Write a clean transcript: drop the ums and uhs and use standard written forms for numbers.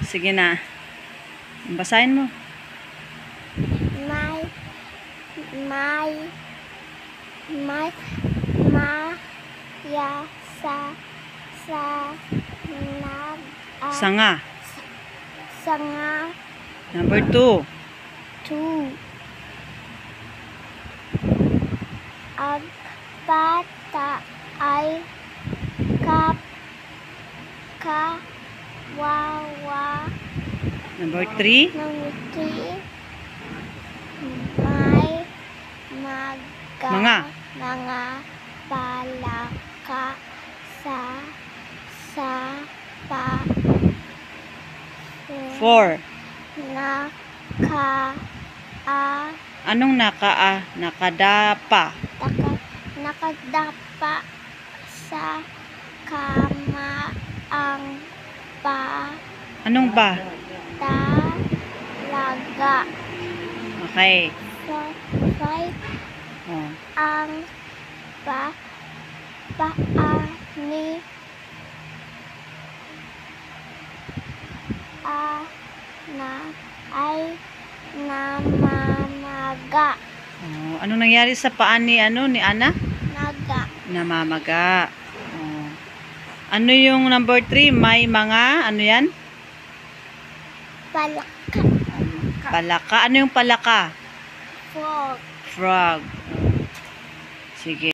Sige na. Basahin mo. Sanga. Sanga. Number 2. 2. Ang bata ay kawawa. Number 3. Number 3. May mga palaka sa 4. Anong nakadapa? Nakadapa sa kama ang Anong ba? talaga. Okay. 5. Oh. Ang paa ni Ana ay namamaga. Oh. Anong nangyari sa paa ni ni Ana? Namamaga. Oh. Ano yung number 3? May mga, ano yan? Palaka. Palaka. Ano yung palaka? Frog. Frog. Sige.